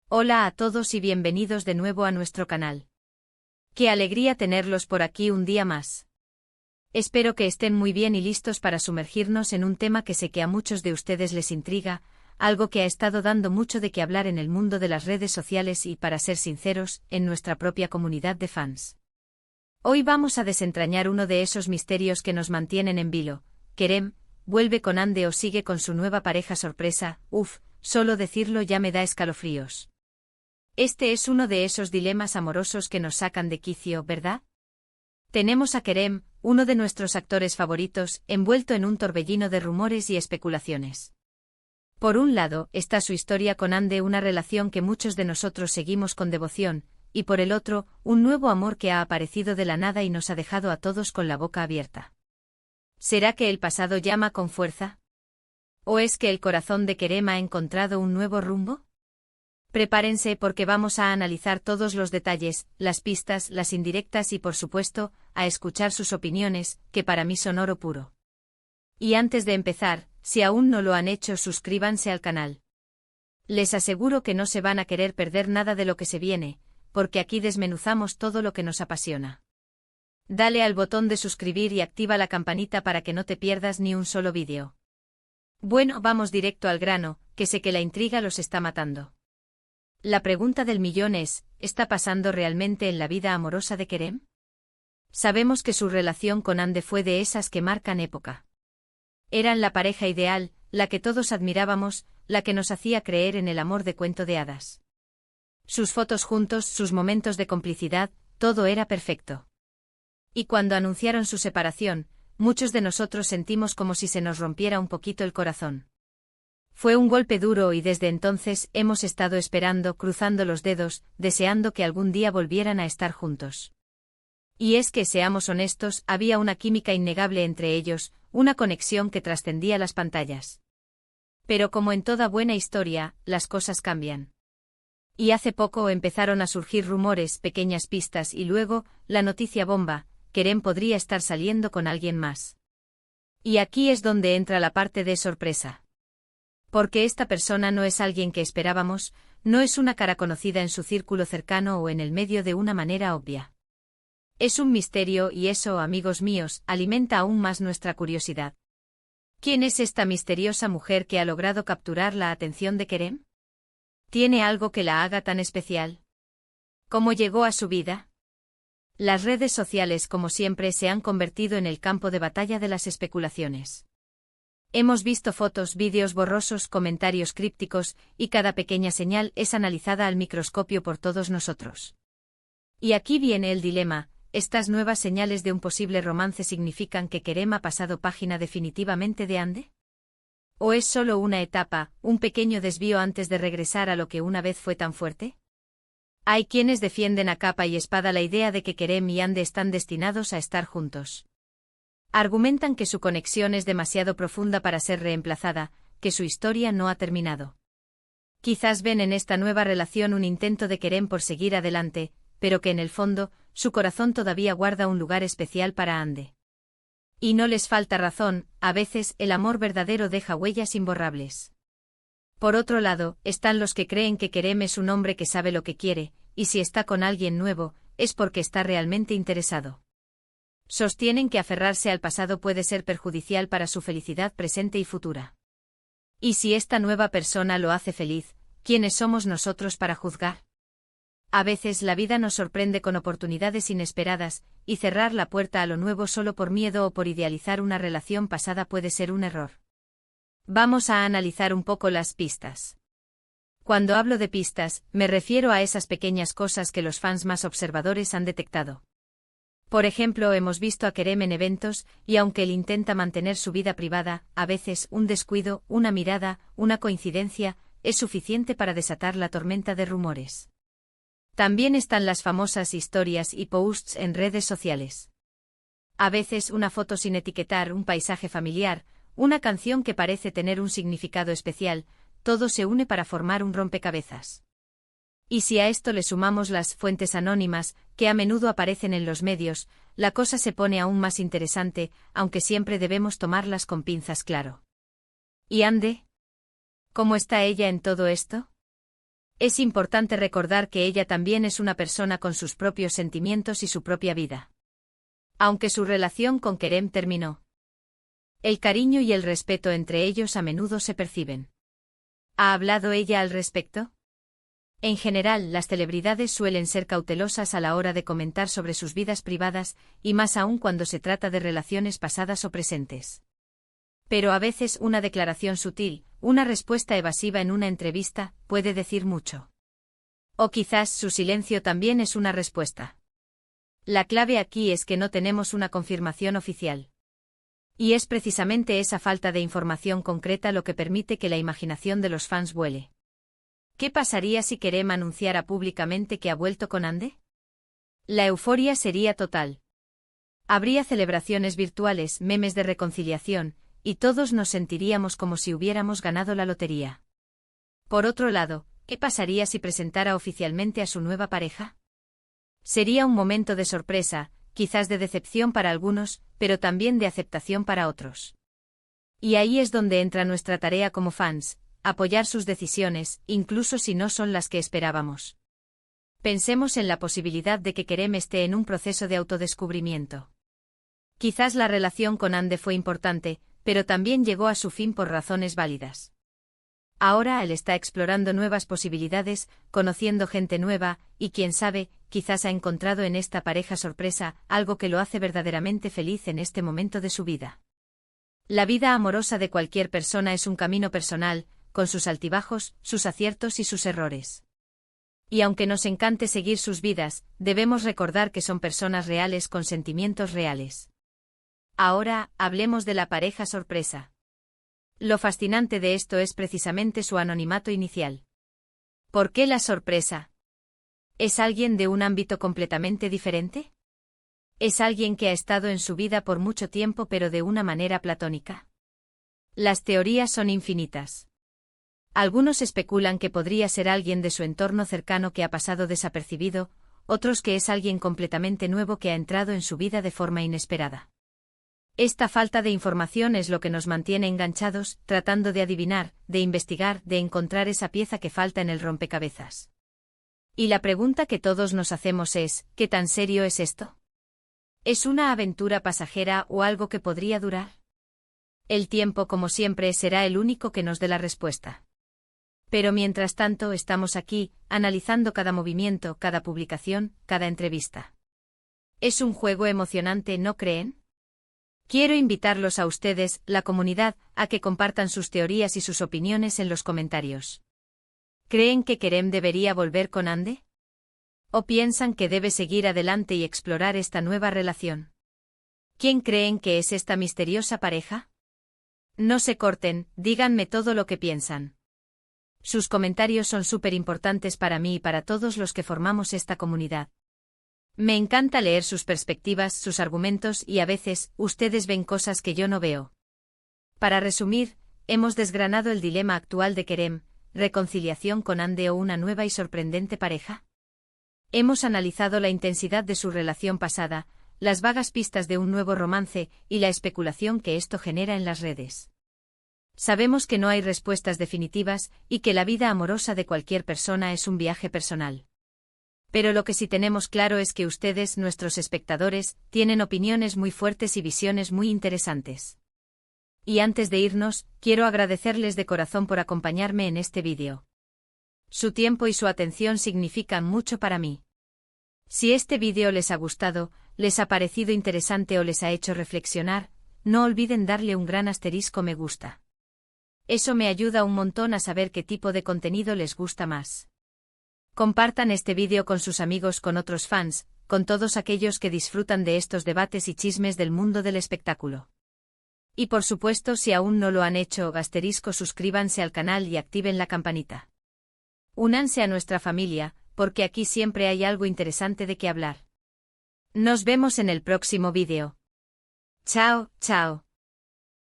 Hola a todos y bienvenidos de nuevo a nuestro canal. Qué alegría tenerlos por aquí un día más. Espero que estén muy bien y listos para sumergirnos en un tema que sé que a muchos de ustedes les intriga, algo que ha estado dando mucho de qué hablar en el mundo de las redes sociales y, para ser sinceros, en nuestra propia comunidad de fans. Hoy vamos a desentrañar uno de esos misterios que nos mantienen en vilo. Kerem, ¿vuelve con Ande o sigue con su nueva pareja sorpresa? Solo decirlo ya me da escalofríos. Este es uno de esos dilemas amorosos que nos sacan de quicio, ¿verdad? Tenemos a Kerem, uno de nuestros actores favoritos, envuelto en un torbellino de rumores y especulaciones. Por un lado, está su historia con Ande, una relación que muchos de nosotros seguimos con devoción, y por el otro, un nuevo amor que ha aparecido de la nada y nos ha dejado a todos con la boca abierta. ¿Será que el pasado llama con fuerza? ¿O es que el corazón de Kerem ha encontrado un nuevo rumbo? Prepárense porque vamos a analizar todos los detalles, las pistas, las indirectas y por supuesto, a escuchar sus opiniones, que para mí son oro puro. Y antes de empezar, si aún no lo han hecho, suscríbanse al canal. Les aseguro que no se van a querer perder nada de lo que se viene, porque aquí desmenuzamos todo lo que nos apasiona. Dale al botón de suscribir y activa la campanita para que no te pierdas ni un solo vídeo. Bueno, vamos directo al grano, que sé que la intriga los está matando. La pregunta del millón es, ¿está pasando realmente en la vida amorosa de Kerem? Sabemos que su relación con Ande fue de esas que marcan época. Eran la pareja ideal, la que todos admirábamos, la que nos hacía creer en el amor de cuento de hadas. Sus fotos juntos, sus momentos de complicidad, todo era perfecto. Y cuando anunciaron su separación, muchos de nosotros sentimos como si se nos rompiera un poquito el corazón. Fue un golpe duro y desde entonces hemos estado esperando, cruzando los dedos, deseando que algún día volvieran a estar juntos. Y es que, seamos honestos, había una química innegable entre ellos, una conexión que trascendía las pantallas. Pero como en toda buena historia, las cosas cambian. Y hace poco empezaron a surgir rumores, pequeñas pistas y luego, la noticia bomba, Kerem podría estar saliendo con alguien más. Y aquí es donde entra la parte de sorpresa. Porque esta persona no es alguien que esperábamos, no es una cara conocida en su círculo cercano o en el medio de una manera obvia. Es un misterio y eso, amigos míos, alimenta aún más nuestra curiosidad. ¿Quién es esta misteriosa mujer que ha logrado capturar la atención de Kerem? ¿Tiene algo que la haga tan especial? ¿Cómo llegó a su vida? Las redes sociales, como siempre, se han convertido en el campo de batalla de las especulaciones. Hemos visto fotos, vídeos borrosos, comentarios crípticos, y cada pequeña señal es analizada al microscopio por todos nosotros. Y aquí viene el dilema, ¿estas nuevas señales de un posible romance significan que Kerem ha pasado página definitivamente de Ande? ¿O es solo una etapa, un pequeño desvío antes de regresar a lo que una vez fue tan fuerte? Hay quienes defienden a capa y espada la idea de que Kerem y Ande están destinados a estar juntos. Argumentan que su conexión es demasiado profunda para ser reemplazada, que su historia no ha terminado. Quizás ven en esta nueva relación un intento de Kerem por seguir adelante, pero que en el fondo, su corazón todavía guarda un lugar especial para Ande. Y no les falta razón, a veces el amor verdadero deja huellas imborrables. Por otro lado, están los que creen que Kerem es un hombre que sabe lo que quiere, y si está con alguien nuevo, es porque está realmente interesado. Sostienen que aferrarse al pasado puede ser perjudicial para su felicidad presente y futura. Y si esta nueva persona lo hace feliz, ¿quiénes somos nosotros para juzgar? A veces la vida nos sorprende con oportunidades inesperadas, y cerrar la puerta a lo nuevo solo por miedo o por idealizar una relación pasada puede ser un error. Vamos a analizar un poco las pistas. Cuando hablo de pistas, me refiero a esas pequeñas cosas que los fans más observadores han detectado. Por ejemplo, hemos visto a Kerem en eventos, y aunque él intenta mantener su vida privada, a veces un descuido, una mirada, una coincidencia, es suficiente para desatar la tormenta de rumores. También están las famosas historias y posts en redes sociales. A veces una foto sin etiquetar, un paisaje familiar, una canción que parece tener un significado especial, todo se une para formar un rompecabezas. Y si a esto le sumamos las fuentes anónimas, que a menudo aparecen en los medios, la cosa se pone aún más interesante, aunque siempre debemos tomarlas con pinzas, claro. ¿Y Ande? ¿Cómo está ella en todo esto? Es importante recordar que ella también es una persona con sus propios sentimientos y su propia vida. Aunque su relación con Kerem terminó, el cariño y el respeto entre ellos a menudo se perciben. ¿Ha hablado ella al respecto? En general, las celebridades suelen ser cautelosas a la hora de comentar sobre sus vidas privadas, y más aún cuando se trata de relaciones pasadas o presentes. Pero a veces una declaración sutil, una respuesta evasiva en una entrevista, puede decir mucho. O quizás su silencio también es una respuesta. La clave aquí es que no tenemos una confirmación oficial. Y es precisamente esa falta de información concreta lo que permite que la imaginación de los fans vuele. ¿Qué pasaría si Kerem anunciara públicamente que ha vuelto con Hande? La euforia sería total. Habría celebraciones virtuales, memes de reconciliación, y todos nos sentiríamos como si hubiéramos ganado la lotería. Por otro lado, ¿qué pasaría si presentara oficialmente a su nueva pareja? Sería un momento de sorpresa, quizás de decepción para algunos, pero también de aceptación para otros. Y ahí es donde entra nuestra tarea como fans, apoyar sus decisiones, incluso si no son las que esperábamos. Pensemos en la posibilidad de que Kerem esté en un proceso de autodescubrimiento. Quizás la relación con Hande fue importante, pero también llegó a su fin por razones válidas. Ahora él está explorando nuevas posibilidades, conociendo gente nueva, y quién sabe, quizás ha encontrado en esta pareja sorpresa algo que lo hace verdaderamente feliz en este momento de su vida. La vida amorosa de cualquier persona es un camino personal, con sus altibajos, sus aciertos y sus errores. Y aunque nos encante seguir sus vidas, debemos recordar que son personas reales con sentimientos reales. Ahora, hablemos de la pareja sorpresa. Lo fascinante de esto es precisamente su anonimato inicial. ¿Por qué la sorpresa? ¿Es alguien de un ámbito completamente diferente? ¿Es alguien que ha estado en su vida por mucho tiempo pero de una manera platónica? Las teorías son infinitas. Algunos especulan que podría ser alguien de su entorno cercano que ha pasado desapercibido, otros que es alguien completamente nuevo que ha entrado en su vida de forma inesperada. Esta falta de información es lo que nos mantiene enganchados, tratando de adivinar, de investigar, de encontrar esa pieza que falta en el rompecabezas. Y la pregunta que todos nos hacemos es, ¿qué tan serio es esto? ¿Es una aventura pasajera o algo que podría durar? El tiempo, como siempre, será el único que nos dé la respuesta. Pero mientras tanto estamos aquí, analizando cada movimiento, cada publicación, cada entrevista. Es un juego emocionante, ¿no creen? Quiero invitarlos a ustedes, la comunidad, a que compartan sus teorías y sus opiniones en los comentarios. ¿Creen que Kerem debería volver con Hande? ¿O piensan que debe seguir adelante y explorar esta nueva relación? ¿Quién creen que es esta misteriosa pareja? No se corten, díganme todo lo que piensan. Sus comentarios son súper importantes para mí y para todos los que formamos esta comunidad. Me encanta leer sus perspectivas, sus argumentos y a veces, ustedes ven cosas que yo no veo. Para resumir, hemos desgranado el dilema actual de Kerem, reconciliación con Hande o una nueva y sorprendente pareja. Hemos analizado la intensidad de su relación pasada, las vagas pistas de un nuevo romance y la especulación que esto genera en las redes. Sabemos que no hay respuestas definitivas y que la vida amorosa de cualquier persona es un viaje personal. Pero lo que sí tenemos claro es que ustedes, nuestros espectadores, tienen opiniones muy fuertes y visiones muy interesantes. Y antes de irnos, quiero agradecerles de corazón por acompañarme en este vídeo. Su tiempo y su atención significan mucho para mí. Si este vídeo les ha gustado, les ha parecido interesante o les ha hecho reflexionar, no olviden darle un gran asterisco me gusta. Eso me ayuda un montón a saber qué tipo de contenido les gusta más. Compartan este vídeo con sus amigos, con otros fans, con todos aquellos que disfrutan de estos debates y chismes del mundo del espectáculo. Y por supuesto, si aún no lo han hecho, suscríbanse al canal y activen la campanita. Únanse a nuestra familia, porque aquí siempre hay algo interesante de qué hablar. Nos vemos en el próximo vídeo. Chao, chao.